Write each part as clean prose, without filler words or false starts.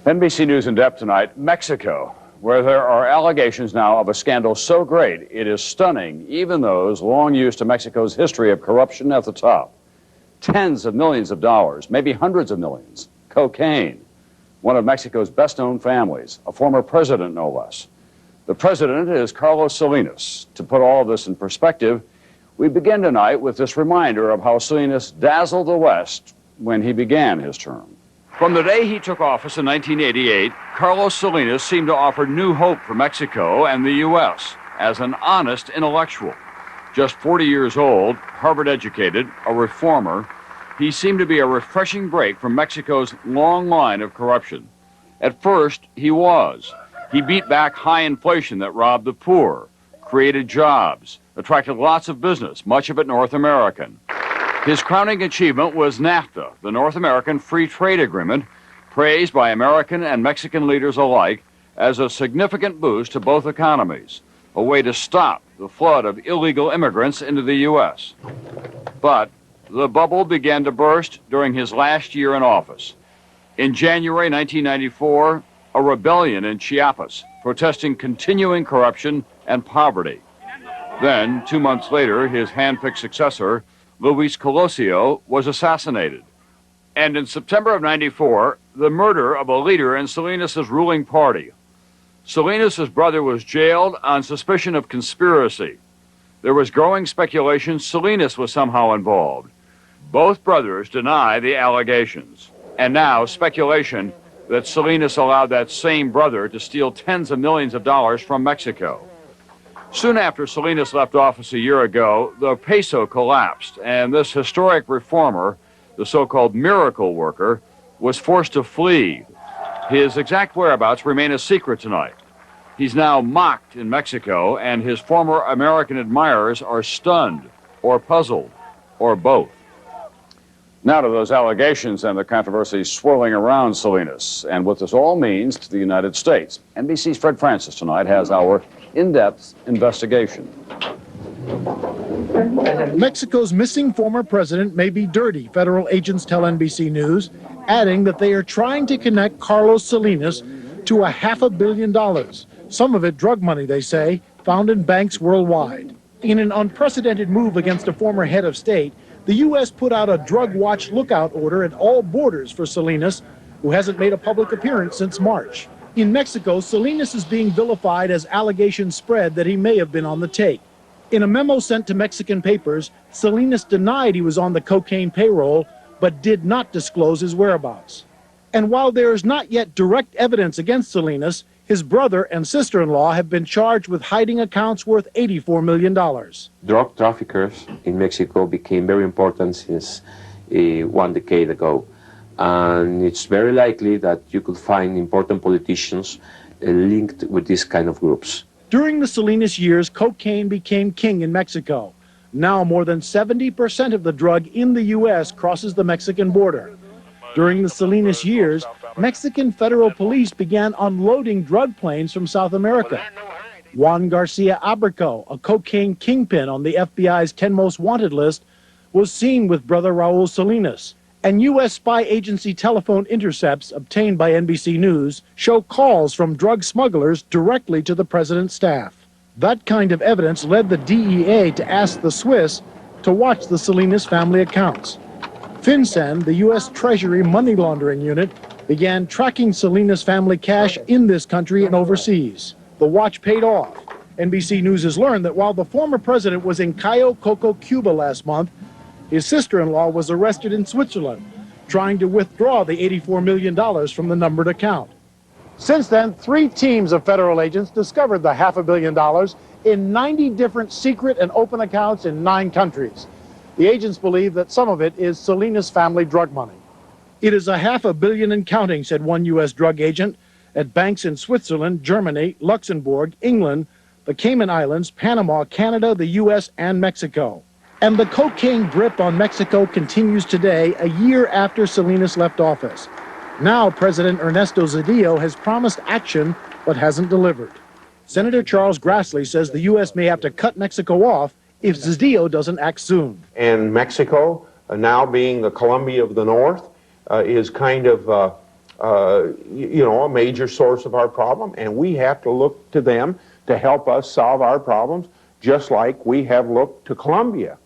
NBC News in depth tonight, Mexico, where there are allegations now of a scandal so great it is stunning even those long used to Mexico's history of corruption at the top. Tens of millions of dollars, maybe hundreds of millions. Cocaine, one of Mexico's best-known families, a former president no less. The president is Carlos Salinas. To put all of this in perspective, we begin tonight with this reminder of how Salinas dazzled the West when he began his term. From the day he took office in 1988, Carlos Salinas seemed to offer new hope for Mexico and the U.S. as an honest intellectual. Just 40 years old, Harvard-educated, a reformer, he seemed to be a refreshing break from Mexico's long line of corruption. At first, he was. He beat back high inflation that robbed the poor, created jobs, attracted lots of business, much of it North American. His crowning achievement was NAFTA, the North American Free Trade Agreement, praised by American and Mexican leaders alike as a significant boost to both economies, a way to stop the flood of illegal immigrants into the U.S. But the bubble began to burst during his last year in office. In January 1994, a rebellion in Chiapas, protesting continuing corruption and poverty. Then, 2 months later, his hand-picked successor, Luis Colosio, was assassinated. And in September of '94, the murder of a leader in Salinas' ruling party. Salinas' brother was jailed on suspicion of conspiracy. There was growing speculation Salinas was somehow involved. Both brothers deny the allegations. And now speculation that Salinas allowed that same brother to steal tens of millions of dollars from Mexico. Soon after Salinas left office a year ago, the peso collapsed, and this historic reformer, the so-called miracle worker, was forced to flee. His exact whereabouts remain a secret tonight. He's now mocked in Mexico, and his former American admirers are stunned, or puzzled, or both. Now to those allegations and the controversy swirling around Salinas, and what this all means to the United States. NBC's Fred Francis tonight has our in-depth investigation. Mexico's missing former president may be dirty, federal agents tell NBC News, adding that they are trying to connect Carlos Salinas to $500 million. Some of it drug money, they say, found in banks worldwide. In an unprecedented move against a former head of state, the U.S. put out a drug watch lookout order at all borders for Salinas, who hasn't made a public appearance since March. In Mexico, Salinas is being vilified as allegations spread that he may have been on the take. In a memo sent to Mexican papers, Salinas denied he was on the cocaine payroll, but did not disclose his whereabouts. And while there is not yet direct evidence against Salinas, his brother and sister-in-law have been charged with hiding accounts worth $84 million. Drug traffickers in Mexico became very important since 1 decade ago. And it's very likely that you could find important politicians linked with these kind of groups. During the Salinas years, cocaine became king in Mexico. Now more than 70% of the drug in the U.S. crosses the Mexican border. During the Salinas years, Mexican federal police began unloading drug planes from South America. Juan Garcia Abrico, a cocaine kingpin on the FBI's 10 most wanted list, was seen with brother Raul Salinas. And U.S. spy agency telephone intercepts obtained by NBC News show calls from drug smugglers directly to the president's staff. That kind of evidence led the DEA to ask the Swiss to watch the Salinas family accounts. FinCEN, the U.S. Treasury money laundering unit, began tracking Salinas family cash in this country and overseas. The watch paid off. NBC News has learned that while the former president was in Cayo Coco, Cuba last month, his sister-in-law was arrested in Switzerland, trying to withdraw the $84 million from the numbered account. Since then, 3 teams of federal agents discovered the $500 million in 90 different secret and open accounts in 9 countries. The agents believe that some of it is Salinas family drug money. It is $500 million and counting, said one U.S. drug agent, at banks in Switzerland, Germany, Luxembourg, England, the Cayman Islands, Panama, Canada, the U.S., and Mexico. And the cocaine grip on Mexico continues today, a year after Salinas left office. Now President Ernesto Zedillo has promised action, but hasn't delivered. Senator Charles Grassley says the U.S. may have to cut Mexico off if Zedillo doesn't act soon. And Mexico, now being the Colombia of the North, is kind of a major source of our problem, and we have to look to them to help us solve our problems, just like we have looked to Colombia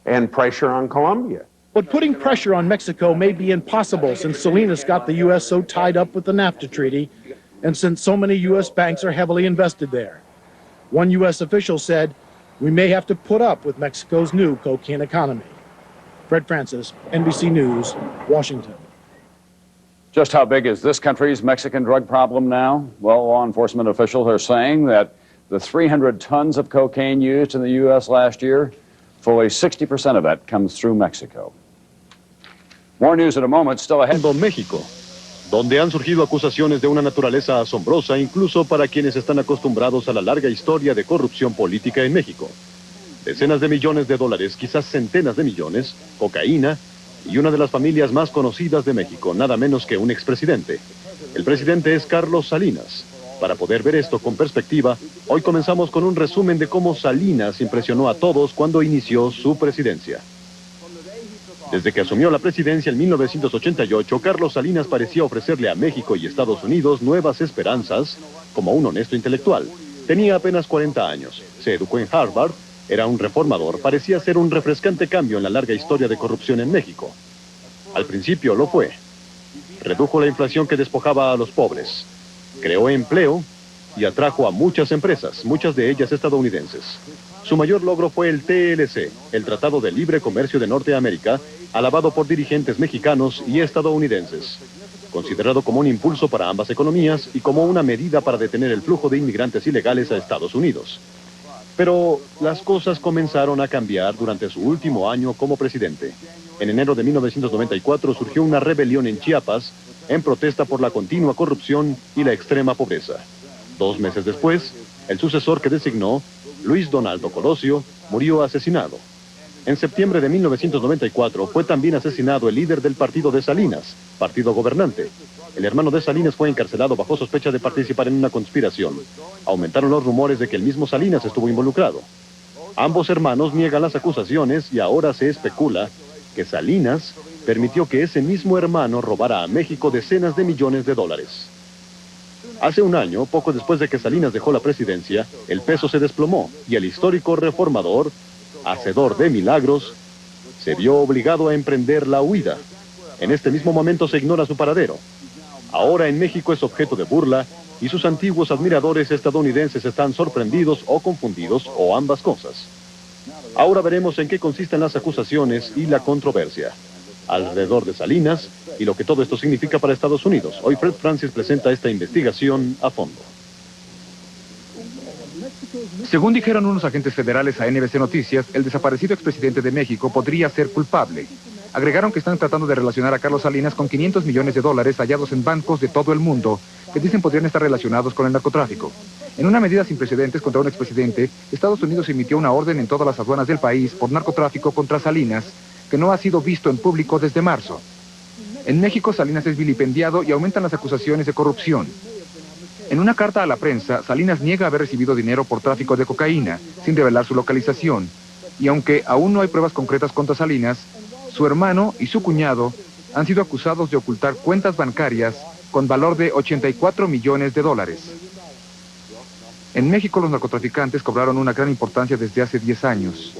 and pressure on Colombia. But putting pressure on Mexico may be impossible since Salinas got the U.S. so tied up with the NAFTA treaty and since so many U.S. banks are heavily invested there. One U.S. official said, "We may have to put up with Mexico's new cocaine economy." Fred Francis, NBC News, Washington. Just how big is this country's Mexican drug problem now? Well, law enforcement officials are saying that the 300 tons of cocaine used in the U.S. last year, fully 60% of that comes through Mexico. More news in a moment, still ahead. México, donde han surgido acusaciones de una naturaleza asombrosa incluso para quienes están acostumbrados a la larga historia de corrupción política en México. Decenas de millones de dólares, quizás centenas de millones, cocaína y una de las familias más conocidas de México, nada menos que un expresidente. El presidente es Carlos Salinas. Para poder ver esto con perspectiva, hoy comenzamos con un resumen de cómo Salinas impresionó a todos cuando inició su presidencia. Desde que asumió la presidencia en 1988, Carlos Salinas parecía ofrecerle a México y Estados Unidos nuevas esperanzas como un honesto intelectual. Tenía apenas 40 años, se educó en Harvard, era un reformador, parecía ser un refrescante cambio en la larga historia de corrupción en México. Al principio lo fue. Redujo la inflación que despojaba a los pobres, creó empleo y atrajo a muchas empresas, muchas de ellas estadounidenses. Su mayor logro fue el TLC, el Tratado de Libre Comercio de Norteamérica, alabado por dirigentes mexicanos y estadounidenses, considerado como un impulso para ambas economías y como una medida para detener el flujo de inmigrantes ilegales a Estados Unidos. Pero las cosas comenzaron a cambiar durante su último año como presidente. En enero de 1994 surgió una rebelión en Chiapas en protesta por la continua corrupción y la extrema pobreza. 2 meses después, el sucesor que designó, Luis Donaldo Colosio, murió asesinado. En septiembre de 1994 fue también asesinado el líder del partido de Salinas, partido gobernante. El hermano de Salinas fue encarcelado bajo sospecha de participar en una conspiración. Aumentaron los rumores de que el mismo Salinas estuvo involucrado. Ambos hermanos niegan las acusaciones y ahora se especula que Salinas permitió que ese mismo hermano robara a México decenas de millones de dólares. Hace un año, poco después de que Salinas dejó la presidencia, el peso se desplomó y el histórico reformador, hacedor de milagros, se vio obligado a emprender la huida. En este mismo momento se ignora su paradero. Ahora en México es objeto de burla y sus antiguos admiradores estadounidenses están sorprendidos o confundidos o ambas cosas. Ahora veremos en qué consisten las acusaciones y la controversia alrededor de Salinas y lo que todo esto significa para Estados Unidos. Hoy Fred Francis presenta esta investigación a fondo. Según dijeron unos agentes federales a NBC Noticias, el desaparecido expresidente de México podría ser culpable. Agregaron que están tratando de relacionar a Carlos Salinas con 500 millones de dólares hallados en bancos de todo el mundo, que dicen podrían estar relacionados con el narcotráfico. En una medida sin precedentes contra un expresidente, Estados Unidos emitió una orden en todas las aduanas del país por narcotráfico contra Salinas, que no ha sido visto en público desde marzo. En México, Salinas es vilipendiado y aumentan las acusaciones de corrupción. En una carta a la prensa, Salinas niega haber recibido dinero por tráfico de cocaína, sin revelar su localización. Y aunque aún no hay pruebas concretas contra Salinas, su hermano y su cuñado han sido acusados de ocultar cuentas bancarias con valor de 84 millones de dólares. En México, los narcotraficantes cobraron una gran importancia desde hace 10 años.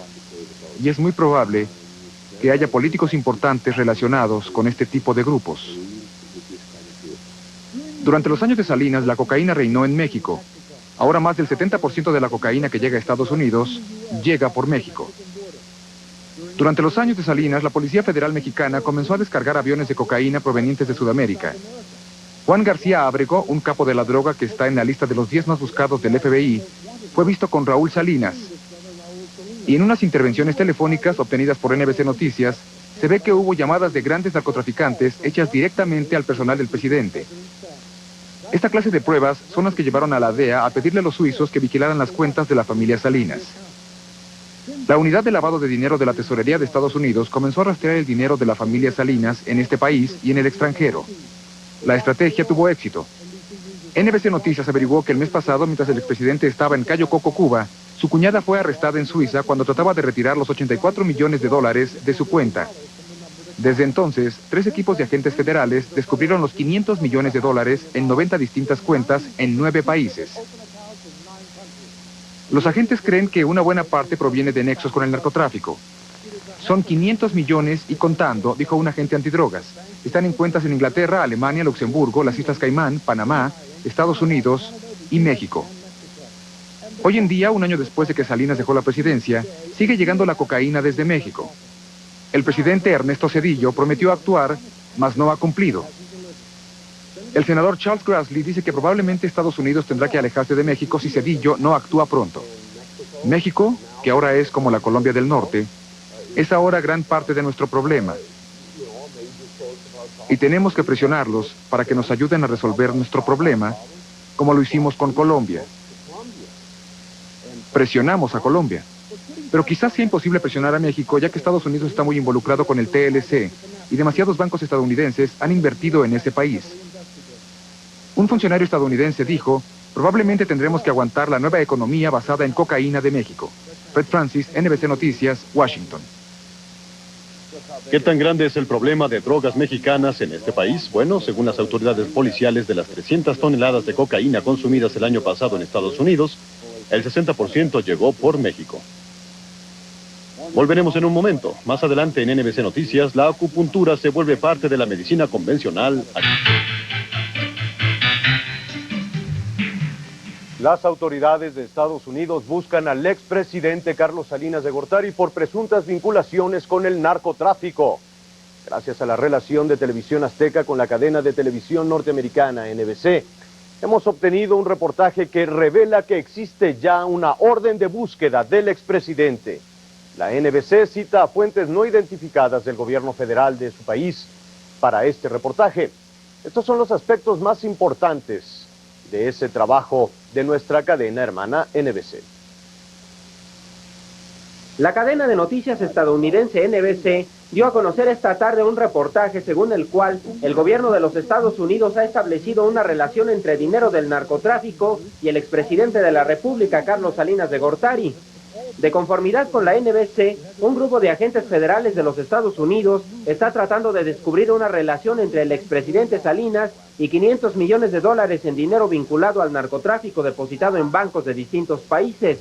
Y es muy probable que haya políticos importantes relacionados con este tipo de grupos. Durante los años de Salinas, la cocaína reinó en México. Ahora más del 70% de la cocaína que llega a Estados Unidos llega por México. Durante los años de Salinas, la Policía Federal Mexicana comenzó a descargar aviones de cocaína provenientes de Sudamérica. Juan García Ábrego, un capo de la droga que está en la lista de los 10 más buscados del FBI, fue visto con Raúl Salinas. Y en unas intervenciones telefónicas obtenidas por NBC Noticias, se ve que hubo llamadas de grandes narcotraficantes hechas directamente al personal del presidente. Esta clase de pruebas son las que llevaron a la DEA a pedirle a los suizos que vigilaran las cuentas de la familia Salinas. La unidad de lavado de dinero de la Tesorería de Estados Unidos comenzó a rastrear el dinero de la familia Salinas en este país y en el extranjero. La estrategia tuvo éxito. NBC Noticias averiguó que el mes pasado, mientras el expresidente estaba en Cayo Coco, Cuba, su cuñada fue arrestada en Suiza cuando trataba de retirar los 84 millones de dólares de su cuenta. Desde entonces, 3 equipos de agentes federales descubrieron los 500 millones de dólares en 90 distintas cuentas en 9 países. Los agentes creen que una buena parte proviene de nexos con el narcotráfico. Son 500 millones y contando, dijo un agente antidrogas. Están en cuentas en Inglaterra, Alemania, Luxemburgo, las Islas Caimán, Panamá, Estados Unidos y México. Hoy en día, un año después de que Salinas dejó la presidencia, sigue llegando la cocaína desde México. El presidente Ernesto Zedillo prometió actuar, mas no ha cumplido. El senador Charles Grassley dice que probablemente Estados Unidos tendrá que alejarse de México si Zedillo no actúa pronto. México, que ahora es como la Colombia del Norte, es ahora gran parte de nuestro problema. Y tenemos que presionarlos para que nos ayuden a resolver nuestro problema, como lo hicimos con Colombia. Presionamos a Colombia. Pero quizás sea imposible presionar a México, ya que Estados Unidos está muy involucrado con el TLC y demasiados bancos estadounidenses han invertido en ese país. Un funcionario estadounidense dijo, probablemente tendremos que aguantar la nueva economía basada en cocaína de México. Fred Francis, NBC Noticias, Washington. ¿Qué tan grande es el problema de drogas mexicanas en este país? Bueno, según las autoridades policiales, de las 300 toneladas de cocaína consumidas el año pasado en Estados Unidos, el 60% llegó por México. Volveremos en un momento. Más adelante en NBC Noticias, la acupuntura se vuelve parte de la medicina convencional. Las autoridades de Estados Unidos buscan al expresidente Carlos Salinas de Gortari por presuntas vinculaciones con el narcotráfico. Gracias a la relación de Televisión Azteca con la cadena de televisión norteamericana NBC, hemos obtenido un reportaje que revela que existe ya una orden de búsqueda del expresidente. La NBC cita a fuentes no identificadas del gobierno federal de su país para este reportaje. Estos son los aspectos más importantes de ese trabajo de nuestra cadena hermana NBC. La cadena de noticias estadounidense NBC dio a conocer esta tarde un reportaje según el cual el gobierno de los Estados Unidos ha establecido una relación entre dinero del narcotráfico y el expresidente de la República, Carlos Salinas de Gortari. De conformidad con la NBC, un grupo de agentes federales de los Estados Unidos está tratando de descubrir una relación entre el expresidente Salinas y 500 millones de dólares en dinero vinculado al narcotráfico depositado en bancos de distintos países.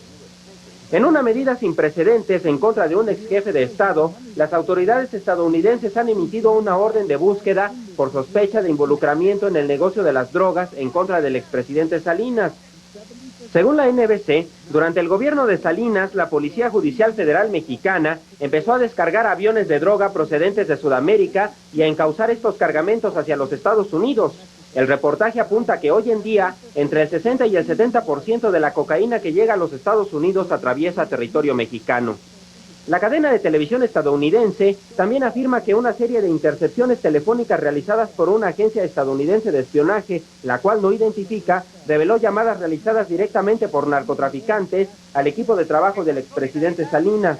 En una medida sin precedentes en contra de un ex jefe de Estado, las autoridades estadounidenses han emitido una orden de búsqueda por sospecha de involucramiento en el negocio de las drogas en contra del expresidente Salinas. Según la NBC, durante el gobierno de Salinas, la Policía Judicial Federal Mexicana empezó a descargar aviones de droga procedentes de Sudamérica y a encauzar estos cargamentos hacia los Estados Unidos. El reportaje apunta que hoy en día, entre el 60 y el 70% de la cocaína que llega a los Estados Unidos atraviesa territorio mexicano. La cadena de televisión estadounidense también afirma que una serie de intercepciones telefónicas realizadas por una agencia estadounidense de espionaje, la cual no identifica, reveló llamadas realizadas directamente por narcotraficantes al equipo de trabajo del expresidente Salinas.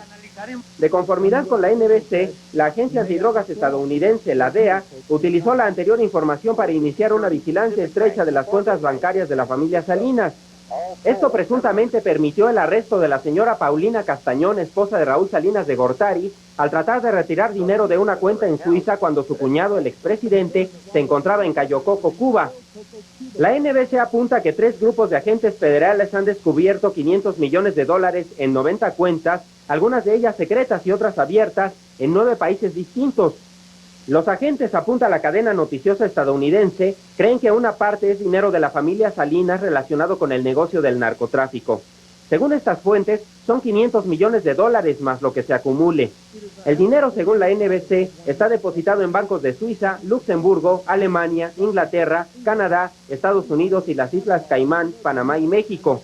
De conformidad con la NBC, la agencia antidrogas estadounidense, la DEA, utilizó la anterior información para iniciar una vigilancia estrecha de las cuentas bancarias de la familia Salinas. Esto presuntamente permitió el arresto de la señora Paulina Castañón, esposa de Raúl Salinas de Gortari, al tratar de retirar dinero de una cuenta en Suiza cuando su cuñado, el expresidente, se encontraba en Cayo Coco, Cuba. La NBC apunta que 3 grupos de agentes federales han descubierto 500 millones de dólares en 90 cuentas, algunas de ellas secretas y otras abiertas, en 9 países distintos. Los agentes, apunta la cadena noticiosa estadounidense, creen que una parte es dinero de la familia Salinas relacionado con el negocio del narcotráfico. Según estas fuentes, son 500 millones de dólares más lo que se acumule. El dinero, según la NBC, está depositado en bancos de Suiza, Luxemburgo, Alemania, Inglaterra, Canadá, Estados Unidos y las Islas Caimán, Panamá y México.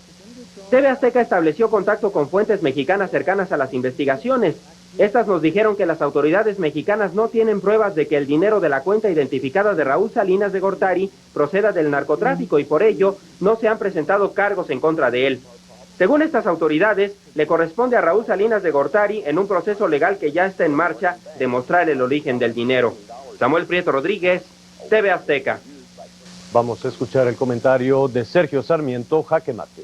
TV Azteca estableció contacto con fuentes mexicanas cercanas a las investigaciones. Estas nos dijeron que las autoridades mexicanas no tienen pruebas de que el dinero de la cuenta identificada de Raúl Salinas de Gortari proceda del narcotráfico y por ello no se han presentado cargos en contra de él. Según estas autoridades, le corresponde a Raúl Salinas de Gortari, en un proceso legal que ya está en marcha, demostrar el origen del dinero. Samuel Prieto Rodríguez, TV Azteca. Vamos a escuchar el comentario de Sergio Sarmiento, Jaque Mate.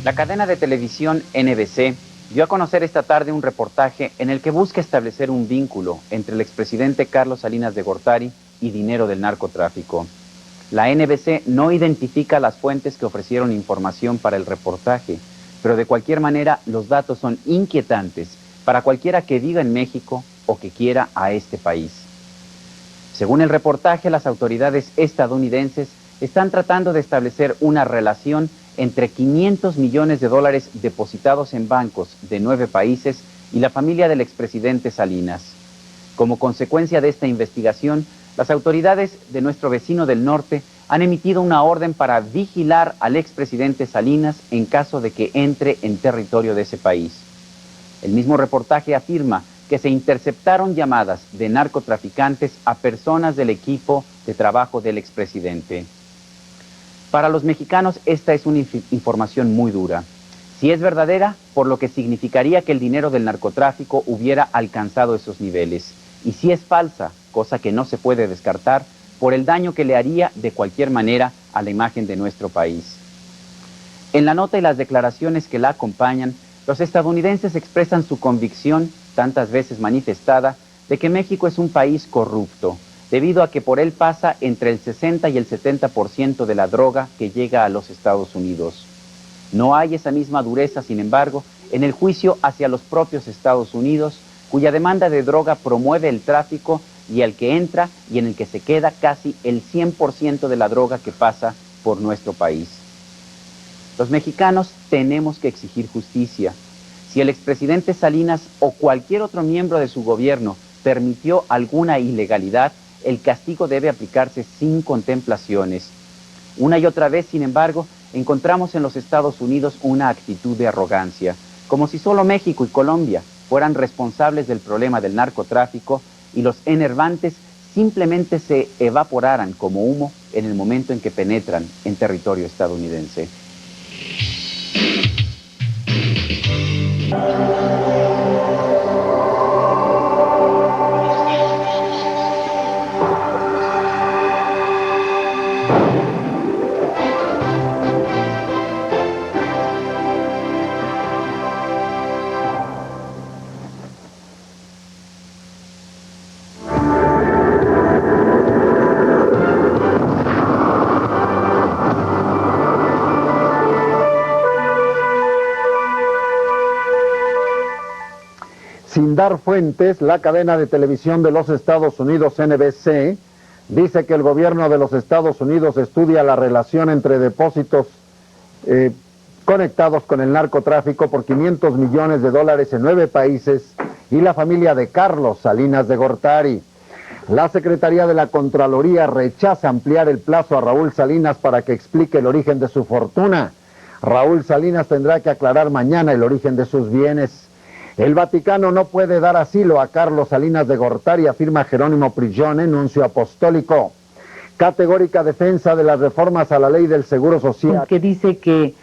La cadena de televisión NBC dio a conocer esta tarde un reportaje en el que busca establecer un vínculo entre el expresidente Carlos Salinas de Gortari y dinero del narcotráfico. La NBC no identifica las fuentes que ofrecieron información para el reportaje, pero de cualquier manera los datos son inquietantes para cualquiera que viva en México o que quiera a este país. Según el reportaje, las autoridades estadounidenses están tratando de establecer una relación entre 500 millones de dólares depositados en bancos de 9 países y la familia del expresidente Salinas. Como consecuencia de esta investigación, las autoridades de nuestro vecino del norte han emitido una orden para vigilar al expresidente Salinas en caso de que entre en territorio de ese país. El mismo reportaje afirma que se interceptaron llamadas de narcotraficantes a personas del equipo de trabajo del expresidente. Para los mexicanos esta es una información muy dura. Si es verdadera, por lo que significaría que el dinero del narcotráfico hubiera alcanzado esos niveles. Y si es falsa, cosa que no se puede descartar, por el daño que le haría de cualquier manera a la imagen de nuestro país. En la nota y las declaraciones que la acompañan, los estadounidenses expresan su convicción, tantas veces manifestada, de que México es un país corrupto, debido a que por él pasa entre el 60 y el 70% de la droga que llega a los Estados Unidos. No hay esa misma dureza, sin embargo, en el juicio hacia los propios Estados Unidos, cuya demanda de droga promueve el tráfico y al que entra y en el que se queda casi el 100% de la droga que pasa por nuestro país. Los mexicanos tenemos que exigir justicia. Si el expresidente Salinas o cualquier otro miembro de su gobierno permitió alguna ilegalidad, el castigo debe aplicarse sin contemplaciones. Una y otra vez, sin embargo, encontramos en los Estados Unidos una actitud de arrogancia, como si solo México y Colombia fueran responsables del problema del narcotráfico y los enervantes simplemente se evaporaran como humo en el momento en que penetran en territorio estadounidense. Sin dar fuentes, la cadena de televisión de los Estados Unidos, NBC, dice que el gobierno de los Estados Unidos estudia la relación entre depósitos conectados con el narcotráfico por 500 millones de dólares en 9 países y la familia de Carlos Salinas de Gortari. La Secretaría de la Contraloría rechaza ampliar el plazo a Raúl Salinas para que explique el origen de su fortuna. Raúl Salinas tendrá que aclarar mañana el origen de sus bienes. El Vaticano no puede dar asilo a Carlos Salinas de Gortari, afirma Jerónimo Prigione, nuncio apostólico. Categórica defensa de las reformas a la ley del Seguro Social. Que dice que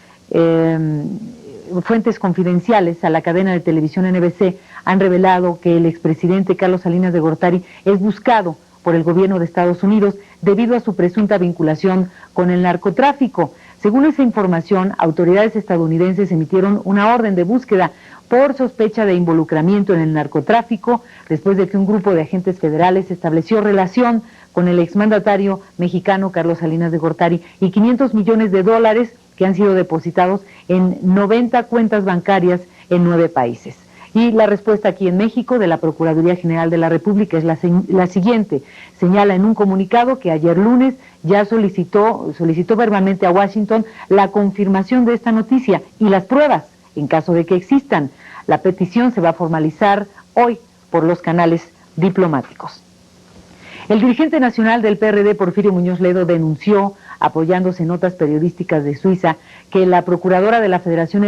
fuentes confidenciales a la cadena de televisión NBC han revelado que el expresidente Carlos Salinas de Gortari es buscado por el gobierno de Estados Unidos debido a su presunta vinculación con el narcotráfico. Según esa información, autoridades estadounidenses emitieron una orden de búsqueda por sospecha de involucramiento en el narcotráfico, después de que un grupo de agentes federales estableció relación con el exmandatario mexicano Carlos Salinas de Gortari y 500 millones de dólares que han sido depositados en 90 cuentas bancarias en 9 países. Y la respuesta aquí en México de la Procuraduría General de la República es la siguiente. Señala en un comunicado que ayer lunes ya solicitó verbalmente a Washington la confirmación de esta noticia y las pruebas, en caso de que existan. La petición se va a formalizar hoy por los canales diplomáticos. El dirigente nacional del PRD, Porfirio Muñoz Ledo, denunció, apoyándose en notas periodísticas de Suiza, que la procuradora de la Federación